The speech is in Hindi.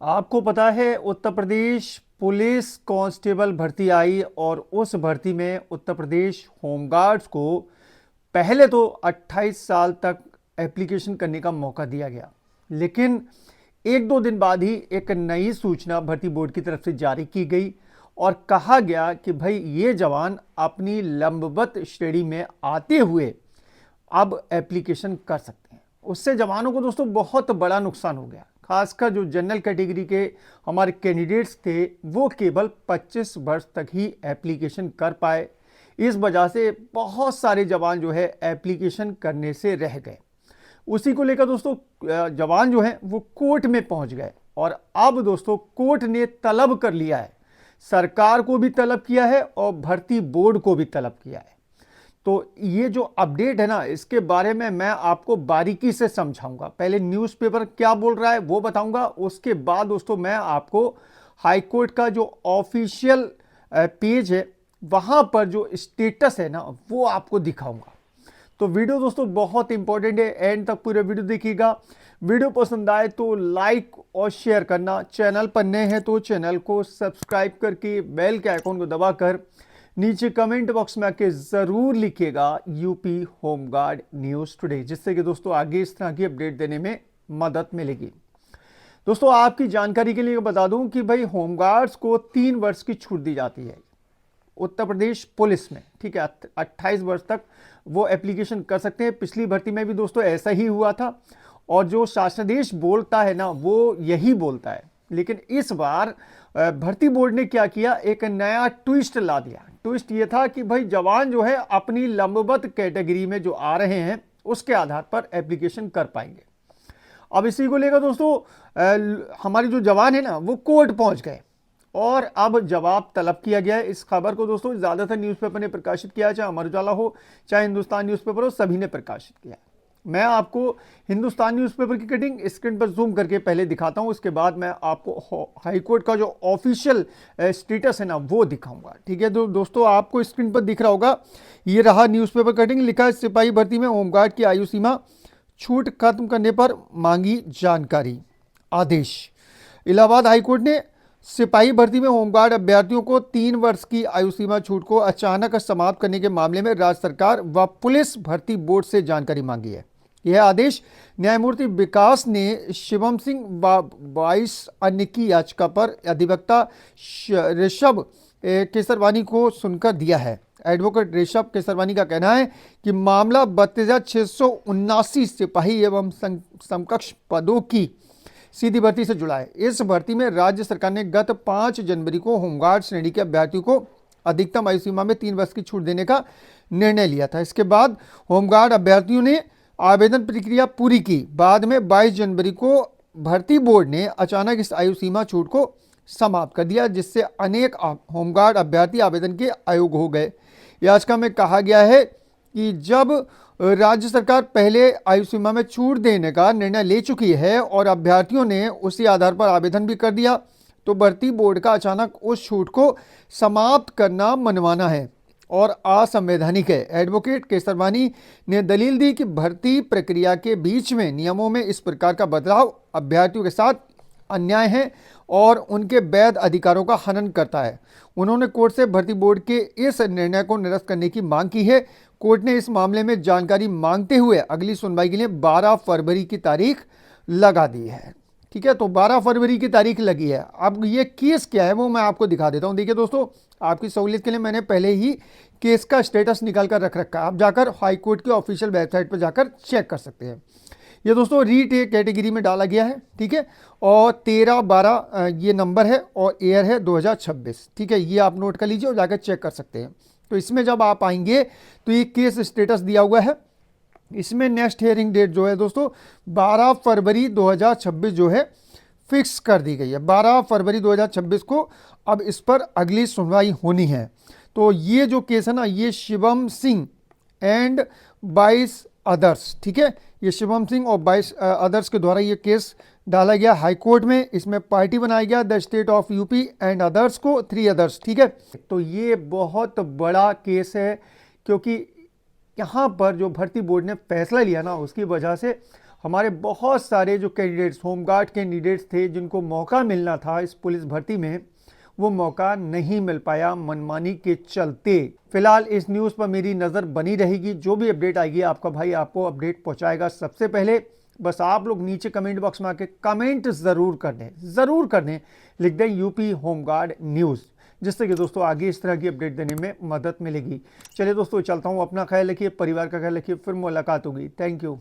आपको पता है उत्तर प्रदेश पुलिस कांस्टेबल भर्ती आई और उस भर्ती में उत्तर प्रदेश होमगार्ड्स को पहले तो 28 साल तक एप्लीकेशन करने का मौका दिया गया। लेकिन एक दो दिन बाद ही एक नई सूचना भर्ती बोर्ड की तरफ से जारी की गई और कहा गया कि भाई ये जवान अपनी लंबवत श्रेणी में आते हुए अब एप्लीकेशन कर सकते हैं। उससे जवानों को दोस्तों बहुत बड़ा नुकसान हो गया। खासकर जो जनरल कैटेगरी के हमारे कैंडिडेट्स थे वो केवल 25 वर्ष तक ही एप्लीकेशन कर पाए। इस वजह से बहुत सारे जवान जो है एप्लीकेशन करने से रह गए। उसी को लेकर दोस्तों जवान जो है वो कोर्ट में पहुंच गए और अब दोस्तों कोर्ट ने तलब कर लिया है, सरकार को भी तलब किया है और भर्ती बोर्ड को भी तलब किया है। तो ये जो अपडेट है ना, इसके बारे में मैं आपको बारीकी से समझाऊंगा। पहले न्यूज़पेपर क्या बोल रहा है वो बताऊंगा, उसके बाद दोस्तों मैं आपको हाई कोर्ट का जो ऑफिशियल पेज है वहां पर जो स्टेटस है ना वो आपको दिखाऊंगा। तो वीडियो दोस्तों बहुत इंपॉर्टेंट है, एंड तक पूरे वीडियो देखिएगा। वीडियो पसंद आए तो लाइक और शेयर करना, चैनल पर नए हैं तो चैनल को सब्सक्राइब करके बेल के आइकॉन को दबाकर नीचे कमेंट बॉक्स में आके जरूर लिखिएगा यूपी होमगार्ड न्यूज टुडे, जिससे कि दोस्तों आगे इस तरह की अपडेट देने में मदद मिलेगी। दोस्तों आपकी जानकारी के लिए बता दूं कि भाई होमगार्ड्स को 3 वर्ष की छूट दी जाती है उत्तर प्रदेश पुलिस में, ठीक है। 28 वर्ष तक वो एप्लीकेशन कर सकते हैं। पिछली भर्ती में भी दोस्तों ऐसा ही हुआ था और जो शासनादेश बोलता है ना वो यही बोलता है। लेकिन इस बार भर्ती बोर्ड ने क्या किया, एक नया ट्विस्ट ला दिया। ट्विस्ट ये था कि भाई जवान जो है अपनी लंबवत कैटेगरी में जो आ रहे हैं उसके आधार पर एप्लीकेशन कर पाएंगे। अब इसी को लेकर दोस्तों हमारे जो जवान है ना वो कोर्ट पहुंच गए और अब जवाब तलब किया गया है। इस खबर को दोस्तों ज़्यादातर न्यूज़पेपर ने प्रकाशित किया, चाहे अमर उजाला हो चाहे हिंदुस्तान न्यूज़पेपर हो, सभी ने प्रकाशित किया। मैं आपको हिंदुस्तान न्यूज़पेपर की कटिंग स्क्रीन पर जूम करके पहले दिखाता हूं, उसके बाद मैं आपको हाई कोर्ट का जो ऑफिशियल स्टेटस है ना वो दिखाऊंगा, ठीक है। तो दोस्तों आपको स्क्रीन पर दिख रहा होगा, ये रहा न्यूज़पेपर कटिंग। लिखा है सिपाही भर्ती में होमगार्ड की आयु सीमा छूट खत्म करने पर मांगी जानकारी, आदेश। इलाहाबाद हाईकोर्ट ने सिपाही भर्ती में होमगार्ड अभ्यर्थियों को 3 वर्ष की आयु सीमा छूट को अचानक समाप्त करने के मामले में राज्य सरकार व पुलिस भर्ती बोर्ड से जानकारी मांगी है। यह आदेश न्यायमूर्ति विकास ने शिवम सिंह व 22 अन्य की याचिका पर अधिवक्ता ऋषभ केसरवानी को सुनकर दिया है। एडवोकेट ऋषभ केसरवानी का कहना है कि मामला 32,679 सिपाही एवं समकक्ष पदों की सीधी भर्ती से जुड़ा है। इस भर्ती में राज्य सरकार ने गत 5 जनवरी को होमगार्ड श्रेणी के अभ्यर्थियों को अधिकतम आयु सीमा में 3 वर्ष की छूट देने का निर्णय लिया था। इसके बाद होमगार्ड अभ्यर्थियों ने आवेदन प्रक्रिया पूरी की। बाद में 22 जनवरी को भर्ती बोर्ड ने अचानक इस आयु सीमा छूट को समाप्त कर दिया, जिससे अनेक होमगार्ड अभ्यर्थी आवेदन के अयोग्य हो गए। याचिका में कहा गया है कि जब राज्य सरकार पहले आयु सीमा में छूट देने का निर्णय ले चुकी है और अभ्यर्थियों ने उसी आधार पर आवेदन भी कर दिया, तो भर्ती बोर्ड का अचानक उस छूट को समाप्त करना मनमाना है और असंवैधानिक है। एडवोकेट केसरवानी ने दलील दी कि भर्ती प्रक्रिया के बीच में नियमों में इस प्रकार का बदलाव अभ्यर्थियों के साथ अन्याय है और उनके वैध अधिकारों का हनन करता है। उन्होंने कोर्ट से भर्ती बोर्ड के इस निर्णय को निरस्त करने की मांग की है। कोर्ट ने इस मामले में जानकारी मांगते हुए अगली सुनवाई के लिए 12 फरवरी की तारीख लगा दी है, ठीक है। तो 12 फरवरी की तारीख लगी है। अब ये केस क्या है वो मैं आपको दिखा देता हूँ। देखिए दोस्तों, आपकी सहूलियत के लिए मैंने पहले ही केस का स्टेटस निकाल कर रख रखा है। आप जाकर हाई कोर्ट की ऑफिशियल वेबसाइट पर जाकर चेक कर सकते हैं। ये दोस्तों रीट कैटेगरी में डाला गया है, ठीक है। और 13/12 ये नंबर है और ईयर है 2026, ठीक है। ये आप नोट कर लीजिए और जाकर चेक कर सकते हैं। तो इसमें जब आप आएंगे तो ये केस स्टेटस दिया हुआ है। इसमें नेक्स्ट हियरिंग डेट जो है दोस्तों 12 फरवरी 2026 जो है फिक्स कर दी गई है। 12 फरवरी 2026 को अब इस पर अगली सुनवाई होनी है। तो ये जो केस है ना, ये शिवम सिंह एंड 22 अदर्स, ठीक है। ये शिवम सिंह और 22 अदर्स के द्वारा ये केस डाला गया हाई कोर्ट में। इसमें पार्टी बनाया गया the state of UP and others को 3 अदर्स, ठीक है। तो ये बहुत बड़ा केस है क्योंकि यहाँ पर जो भर्ती बोर्ड ने फैसला लिया ना उसकी वजह से हमारे बहुत सारे जो कैंडिडेट्स, होमगार्ड कैंडिडेट्स थे, जिनको मौका मिलना था इस पुलिस भर्ती में, वो मौका नहीं मिल पाया मनमानी के चलते। फिलहाल इस न्यूज़ पर मेरी नज़र बनी रहेगी। जो भी अपडेट आएगी आपका भाई आपको अपडेट पहुंचाएगा सबसे पहले। बस आप लोग नीचे कमेंट बॉक्स में आके कमेंट ज़रूर कर दें, लिख दें यूपी होमगार्ड न्यूज़, जिससे कि दोस्तों आगे इस तरह की अपडेट देने में मदद मिलेगी। चलिए दोस्तों, चलता हूँ। अपना ख्याल रखिए, परिवार का ख्याल रखिए, फिर मुलाकात होगी। Thank you.